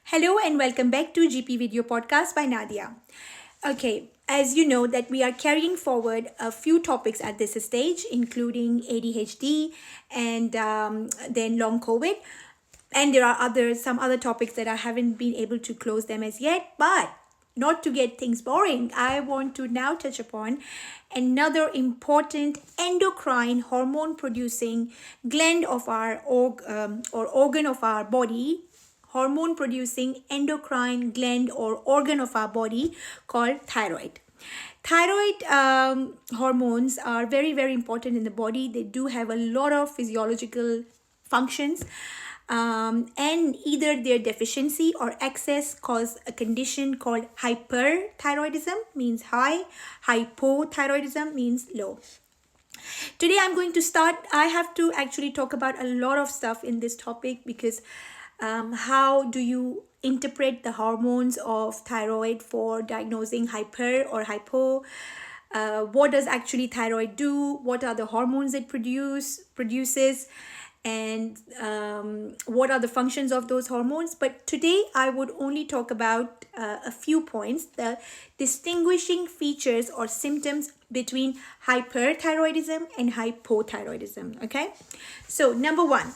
Hello and welcome back to GP Video Podcast by Nadia. Okay, as you know that we are carrying forward a few topics at this stage, including ADHD and then long COVID. And there are some other topics that I haven't been able to close them as yet, but not to get things boring, I want to now touch upon another important endocrine hormone producing gland of our or organ of our body, hormone producing endocrine gland or organ of our body called thyroid. Thyroid hormones are very, very important in the body. They do have a lot of physiological functions, and either their deficiency or excess cause a condition called hyperthyroidism, means high, hypothyroidism means low. Today I have to actually talk about a lot of stuff in this topic because how do you interpret the hormones of thyroid for diagnosing hyper or hypo? What does actually thyroid do? What are the hormones it produces? And what are the functions of those hormones? But today I would only talk about a few points, the distinguishing features or symptoms between hyperthyroidism and hypothyroidism. Okay, so number one.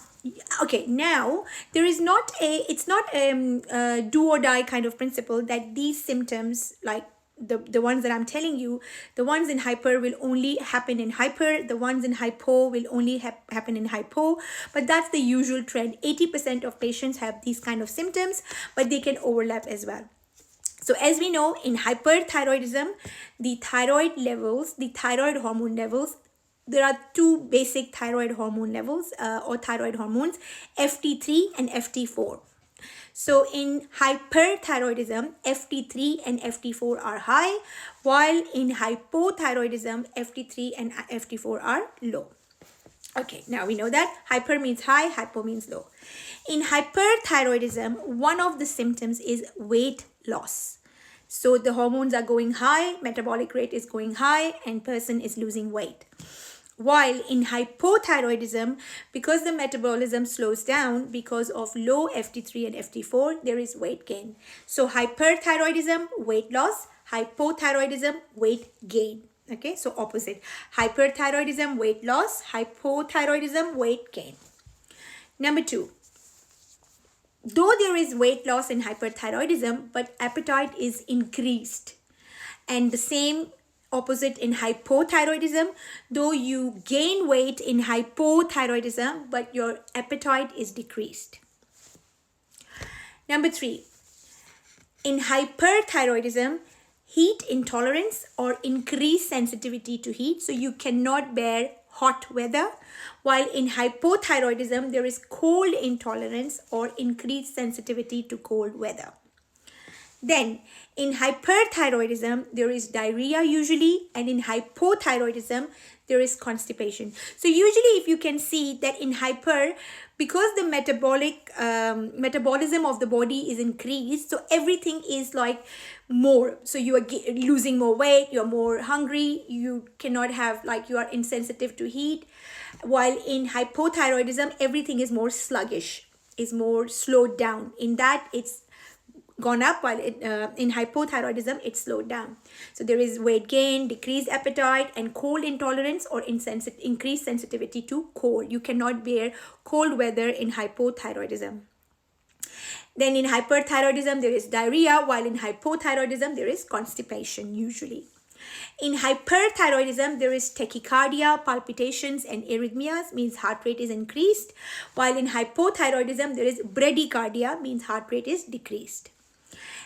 Okay, now it's not a do or die kind of principle that these symptoms, like the ones that I'm telling you, the ones in hyper will only happen in hyper, the ones in hypo will only happen in hypo, but that's the usual trend. 80% of patients have these kind of symptoms, but they can overlap as well. So as we know, in hyperthyroidism, the thyroid hormone levels, there are two basic thyroid hormone levels or thyroid hormones, FT3 and FT4. So in hyperthyroidism, FT3 and FT4 are high, while in hypothyroidism, FT3 and FT4 are low. Okay, now we know that hyper means high, hypo means low. In hyperthyroidism, one of the symptoms is weight loss. So the hormones are going high, metabolic rate is going high, and person is losing weight. While in hypothyroidism, because the metabolism slows down because of low FT3 and FT4, there is weight gain. So hyperthyroidism, weight loss; hypothyroidism, weight gain. Okay, so opposite. Hyperthyroidism, weight loss; hypothyroidism, weight gain. Number two, though there is weight loss in hyperthyroidism, but appetite is increased. And the same opposite in hypothyroidism, though you gain weight in hypothyroidism, but your appetite is decreased. Number three, in hyperthyroidism, heat intolerance or increased sensitivity to heat, so you cannot bear hot weather, while in hypothyroidism, there is cold intolerance or increased sensitivity to cold weather. Then in hyperthyroidism, there is diarrhea usually, and in hypothyroidism, there is constipation. So usually if you can see that in hyper, because the metabolism of the body is increased, so everything is like more. So you are losing more weight, you're more hungry, you cannot have, like, you are insensitive to heat. While in hypothyroidism, everything is more sluggish, is more slowed down. In that, it's gone up, while in hypothyroidism it's slowed down. So there is weight gain, decreased appetite, and cold intolerance or increased sensitivity to cold. You cannot bear cold weather in hypothyroidism. Then in hyperthyroidism there is diarrhea, while in hypothyroidism there is constipation usually. In hyperthyroidism, there is tachycardia, palpitations, and arrhythmias, means heart rate is increased, while in hypothyroidism there is bradycardia, means heart rate is decreased.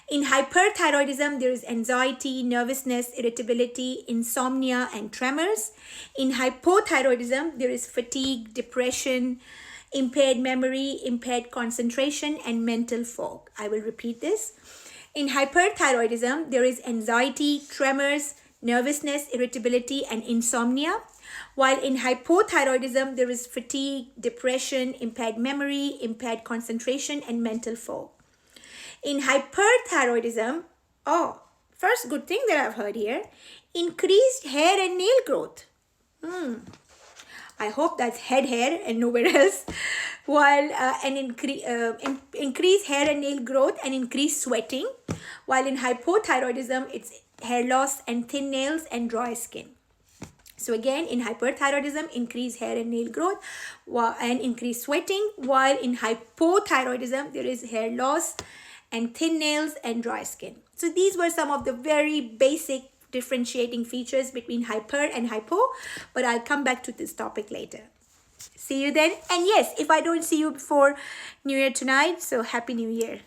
In hyperthyroidism, there is anxiety, nervousness, irritability, insomnia, and tremors. In hypothyroidism, there is fatigue, depression, impaired memory, impaired concentration, and mental fog. I will repeat this. In hyperthyroidism, there is anxiety, tremors, nervousness, irritability, and insomnia. While in hypothyroidism, there is fatigue, depression, impaired memory, impaired concentration, and mental fog. In hyperthyroidism, first good thing that I've heard here, increased hair and nail growth. I hope that's head hair and nowhere else. While increase hair and nail growth and increase sweating. While in hypothyroidism, it's hair loss and thin nails and dry skin. So again, in hyperthyroidism, increase hair and nail growth and increase sweating. While in hypothyroidism, there is hair loss and thin nails and dry skin. So these were some of the very basic differentiating features between hyper and hypo, but I'll come back to this topic later. See you then. And yes, if I don't see you before New Year tonight, so Happy New Year.